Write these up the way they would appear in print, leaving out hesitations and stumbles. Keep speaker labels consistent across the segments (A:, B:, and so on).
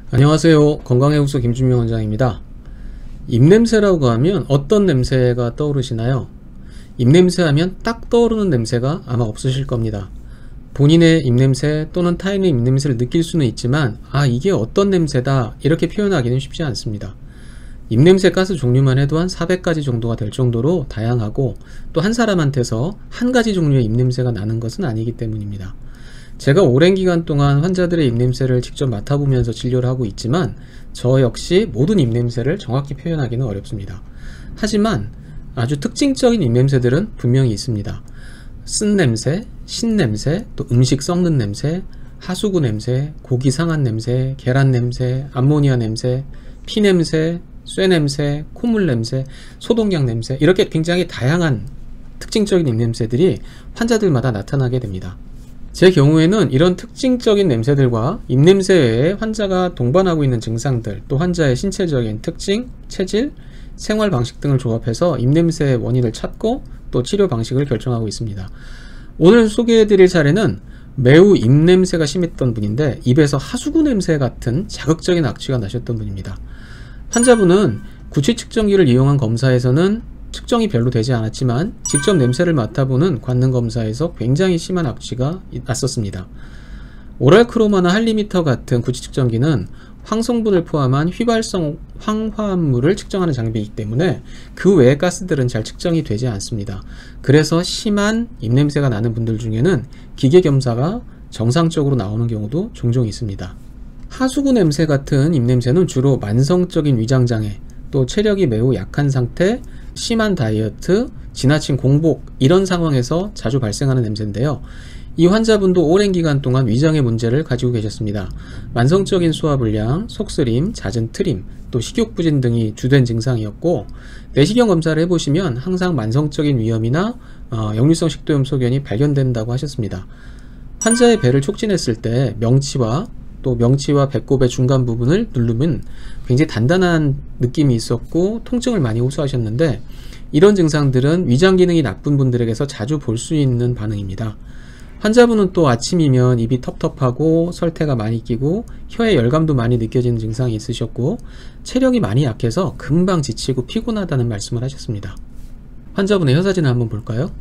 A: 안녕하세요. 건강해국소 김준명 원장입니다. 입냄새라고 하면 어떤 냄새가 떠오르시나요? 입냄새 하면 딱 떠오르는 냄새가 아마 없으실 겁니다. 본인의 입냄새 또는 타인의 입냄새를 느낄 수는 있지만 이게 어떤 냄새다 이렇게 표현하기는 쉽지 않습니다. 입냄새 가스 종류만 해도 한 400가지 정도가 될 정도로 다양하고 또 한 사람한테서 한 가지 종류의 입냄새가 나는 것은 아니기 때문입니다. 제가 오랜 기간 동안 환자들의 입냄새를 직접 맡아보면서 진료를 하고 있지만 저 역시 모든 입냄새를 정확히 표현하기는 어렵습니다. 하지만 아주 특징적인 입냄새들은 분명히 있습니다. 쓴냄새, 신냄새, 또 음식 썩는 냄새, 하수구 냄새, 고기 상한 냄새, 계란 냄새, 암모니아 냄새, 피 냄새, 쇠 냄새, 콧물 냄새, 소독약 냄새, 이렇게 굉장히 다양한 특징적인 입냄새들이 환자들마다 나타나게 됩니다. 제 경우에는 이런 특징적인 냄새들과 입냄새 외에 환자가 동반하고 있는 증상들, 또 환자의 신체적인 특징, 체질, 생활 방식 등을 조합해서 입냄새의 원인을 찾고 또 치료 방식을 결정하고 있습니다. 오늘 소개해드릴 사례는 매우 입냄새가 심했던 분인데 입에서 하수구 냄새 같은 자극적인 악취가 나셨던 분입니다. 환자분은 구취 측정기를 이용한 검사에서는 측정이 별로 되지 않았지만 직접 냄새를 맡아보는 관능 검사에서 굉장히 심한 악취가 났었습니다. 오랄크로마나 할리미터 같은 구취 측정기는 황성분을 포함한 휘발성 황화합물을 측정하는 장비이기 때문에 그 외의 가스들은 잘 측정이 되지 않습니다. 그래서 심한 입냄새가 나는 분들 중에는 기계 검사가 정상적으로 나오는 경우도 종종 있습니다. 하수구 냄새 같은 입냄새는 주로 만성적인 위장장애, 또 체력이 매우 약한 상태, 심한 다이어트, 지나친 공복 이런 상황에서 자주 발생하는 냄새인데요. 이 환자분도 오랜 기간 동안 위장의 문제를 가지고 계셨습니다. 만성적인 소화불량, 속쓰림, 잦은 트림, 또 식욕부진 등이 주된 증상이었고 내시경 검사를 해보시면 항상 만성적인 위염이나 역류성 식도염 소견이 발견된다고 하셨습니다. 환자의 배를 촉진했을 때 명치와 배꼽의 중간 부분을 누르면 굉장히 단단한 느낌이 있었고 통증을 많이 호소하셨는데 이런 증상들은 위장 기능이 나쁜 분들에게서 자주 볼 수 있는 반응입니다. 환자분은 또 아침이면 입이 텁텁하고 설태가 많이 끼고 혀에 열감도 많이 느껴지는 증상이 있으셨고 체력이 많이 약해서 금방 지치고 피곤하다는 말씀을 하셨습니다. 환자분의 혀 사진을 한번 볼까요?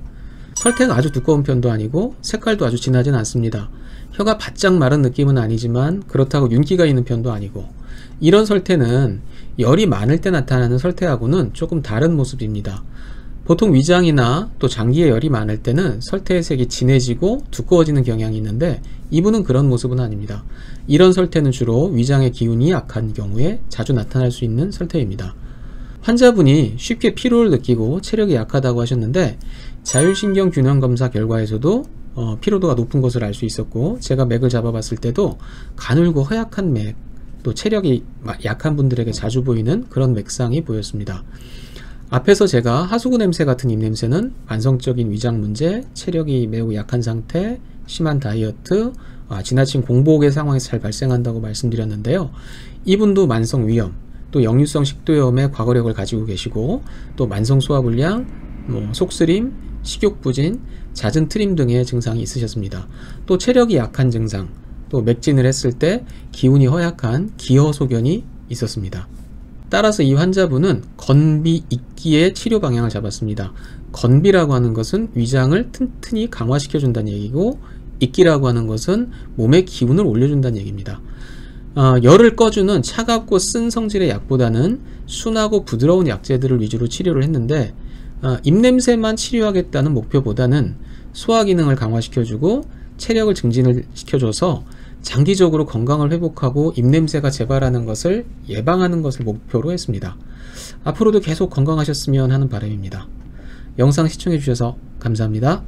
A: 설태가 아주 두꺼운 편도 아니고 색깔도 아주 진하진 않습니다. 혀가 바짝 마른 느낌은 아니지만 그렇다고 윤기가 있는 편도 아니고 이런 설태는 열이 많을 때 나타나는 설태하고는 조금 다른 모습입니다. 보통 위장이나 또 장기에 열이 많을 때는 설태의 색이 진해지고 두꺼워지는 경향이 있는데 이분은 그런 모습은 아닙니다. 이런 설태는 주로 위장의 기운이 약한 경우에 자주 나타날 수 있는 설태입니다. 환자분이 쉽게 피로를 느끼고 체력이 약하다고 하셨는데 자율신경 균형 검사 결과에서도 피로도가 높은 것을 알 수 있었고 제가 맥을 잡아봤을 때도 가늘고 허약한 맥, 또 체력이 약한 분들에게 자주 보이는 그런 맥상이 보였습니다. 앞에서 제가 하수구 냄새 같은 입냄새는 만성적인 위장 문제, 체력이 매우 약한 상태, 심한 다이어트, 지나친 공복의 상황에서 잘 발생한다고 말씀드렸는데요. 이분도 만성 위염, 또 역류성 식도염의 과거력을 가지고 계시고 또 만성 소화불량, 속쓰림, 식욕부진, 잦은 트림 등의 증상이 있으셨습니다. 또 체력이 약한 증상, 또 맥진을 했을 때 기운이 허약한 기허소견이 있었습니다. 따라서 이 환자분은 건비 익기의 치료 방향을 잡았습니다. 건비라고 하는 것은 위장을 튼튼히 강화시켜준다는 얘기고 익기라고 하는 것은 몸의 기운을 올려준다는 얘기입니다. 열을 꺼주는 차갑고 쓴 성질의 약보다는 순하고 부드러운 약재들을 위주로 치료를 했는데 입냄새만 치료하겠다는 목표보다는 소화기능을 강화시켜주고 체력을 증진을 시켜줘서 장기적으로 건강을 회복하고 입냄새가 재발하는 것을 예방하는 것을 목표로 했습니다. 앞으로도 계속 건강하셨으면 하는 바람입니다. 영상 시청해 주셔서 감사합니다.